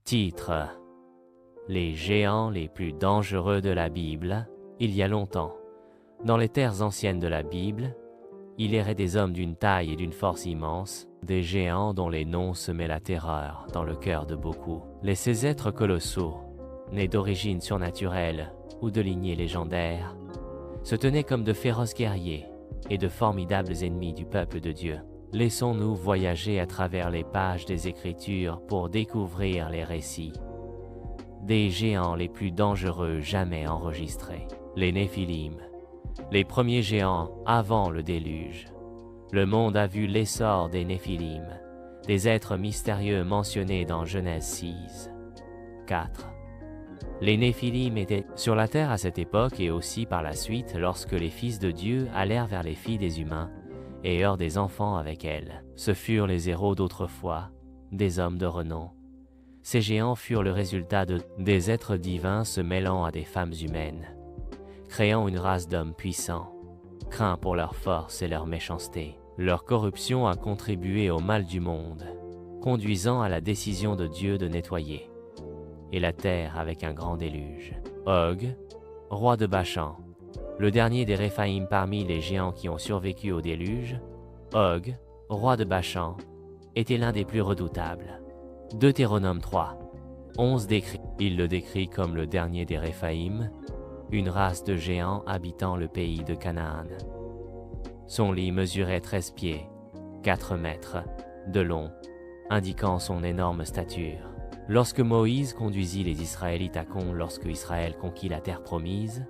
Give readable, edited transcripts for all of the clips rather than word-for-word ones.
Titre: Les géants les plus dangereux de la Bible. Il y a longtemps, dans les terres anciennes de la Bible, il errait des hommes d'une taille et d'une force immense, des géants dont les noms semaient la terreur dans le cœur de beaucoup. Ces êtres colossaux, nés d'origine surnaturelle ou de lignée légendaire, se tenaient comme de féroces guerriers et de formidables ennemis du peuple de Dieu. Laissons-nous voyager à travers les pages des Écritures pour découvrir les récits des géants les plus dangereux jamais enregistrés. Les Néphilim, les premiers géants avant le déluge. Le monde a vu l'essor des Néphilim, des êtres mystérieux mentionnés dans Genèse 6, 4. Les Néphilim étaient sur la terre à cette époque et aussi par la suite lorsque les fils de Dieu allèrent vers les filles des humains et eurent des enfants avec elles. Ce furent les héros d'autrefois, des hommes de renom. Ces géants furent le résultat des êtres divins se mêlant à des femmes humaines, créant une race d'hommes puissants, craints pour leur force et leur méchanceté. Leur corruption a contribué au mal du monde, conduisant à la décision de Dieu de nettoyer et la terre avec un grand déluge. Og, roi de Bashan, le dernier des Réphaïm parmi les géants qui ont survécu au déluge, Og, roi de Bashan, était l'un des plus redoutables. Deutéronome 3, 11 décrit. Il le décrit comme le dernier des Réphaïm, une race de géants habitant le pays de Canaan. Son lit mesurait 13 pieds, 4 mètres, de long, indiquant son énorme stature. Lorsque Moïse conduisit les Israélites à Con lorsque Israël conquit la terre promise,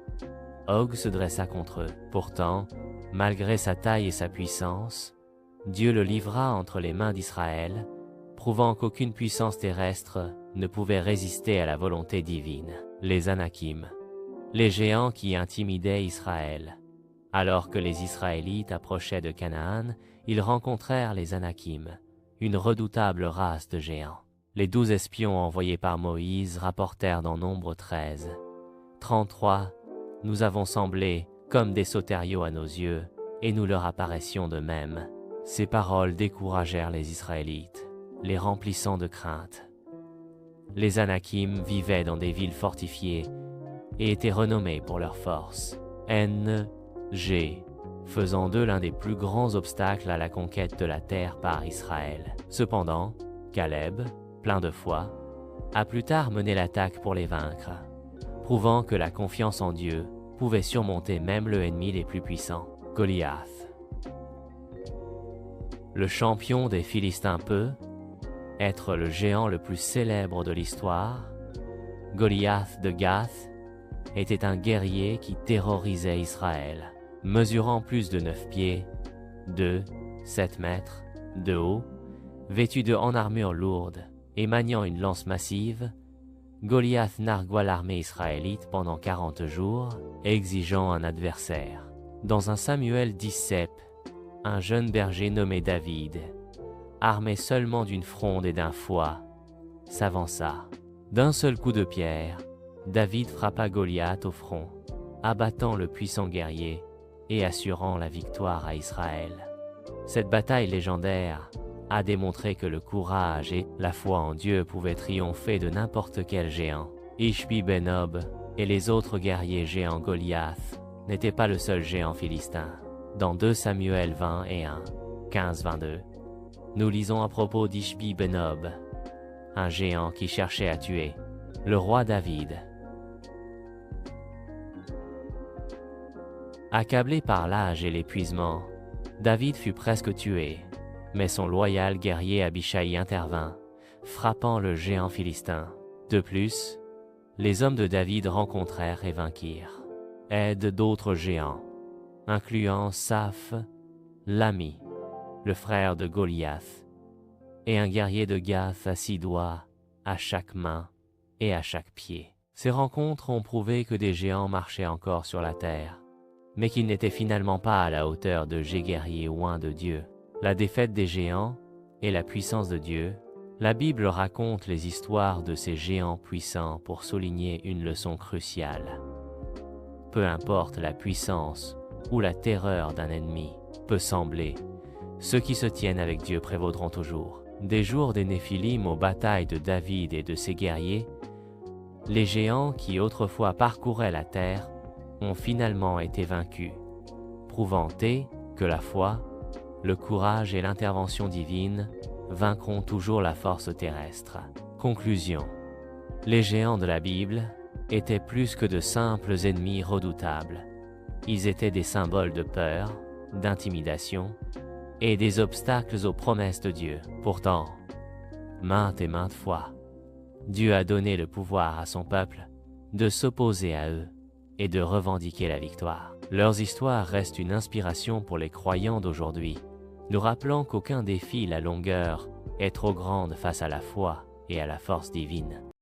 Og se dressa contre eux. Pourtant, malgré sa taille et sa puissance, Dieu le livra entre les mains d'Israël, prouvant qu'aucune puissance terrestre ne pouvait résister à la volonté divine. Les Anakim, les géants qui intimidaient Israël. Alors que les Israélites approchaient de Canaan, ils rencontrèrent les Anakim, une redoutable race de géants. Les 12 espions envoyés par Moïse rapportèrent dans Nombre 13, 33, « Nous avons semblé comme des sauteriaux à nos yeux, et nous leur apparaissions de même. » Ces paroles découragèrent les Israélites, les remplissant de crainte. Les Anakim vivaient dans des villes fortifiées et étaient renommés pour leur force. N.G. faisant d'eux l'un des plus grands obstacles à la conquête de la terre par Israël. Cependant, Caleb, plein de foi, a plus tard mené l'attaque pour les vaincre, prouvant que la confiance en Dieu pouvait surmonter même le ennemi les plus puissants. Goliath, le champion des Philistins peut être le géant le plus célèbre de l'histoire. Goliath de Gath était un guerrier qui terrorisait Israël. Mesurant plus de 9 pieds, 7 mètres de haut, vêtu en armure lourde et maniant une lance massive, Goliath nargua l'armée israélite pendant 40 jours, exigeant un adversaire. Dans un Samuel 17, un jeune berger nommé David, armé seulement d'une fronde et d'un fouet, s'avança. D'un seul coup de pierre, David frappa Goliath au front, abattant le puissant guerrier et assurant la victoire à Israël. Cette bataille légendaire a démontré que le courage et la foi en Dieu pouvaient triompher de n'importe quel géant. Ishbi-Benob et les autres guerriers géants Goliath n'étaient pas le seul géant philistin. Dans 2 Samuel 20 et 1, 15-22, nous lisons à propos d'Ishbi-Benob, un géant qui cherchait à tuer le roi David. Accablé par l'âge et l'épuisement, David fut presque tué, mais son loyal guerrier Abishai intervint, frappant le géant philistin. De plus, les hommes de David rencontrèrent et vainquirent aide d'autres géants, incluant Saph, l'ami, le frère de Goliath, et un guerrier de Gath à 6 doigts, à chaque main et à chaque pied. Ces rencontres ont prouvé que des géants marchaient encore sur la terre, mais qu'ils n'étaient finalement pas à la hauteur de guerriers oints de Dieu. La défaite des géants et la puissance de Dieu, la Bible raconte les histoires de ces géants puissants pour souligner une leçon cruciale. Peu importe la puissance ou la terreur d'un ennemi peut sembler, ceux qui se tiennent avec Dieu prévaudront toujours. Des jours des Néphilim aux batailles de David et de ses guerriers, les géants qui autrefois parcouraient la terre ont finalement été vaincus, prouvant que la foi, le courage et l'intervention divine vaincront toujours la force terrestre. Conclusion. Les géants de la Bible étaient plus que de simples ennemis redoutables. Ils étaient des symboles de peur, d'intimidation et des obstacles aux promesses de Dieu. Pourtant, maintes et maintes fois, Dieu a donné le pouvoir à son peuple de s'opposer à eux et de revendiquer la victoire. Leurs histoires restent une inspiration pour les croyants d'aujourd'hui, nous rappelant qu'aucun défi, la longueur, est trop grande face à la foi et à la force divine.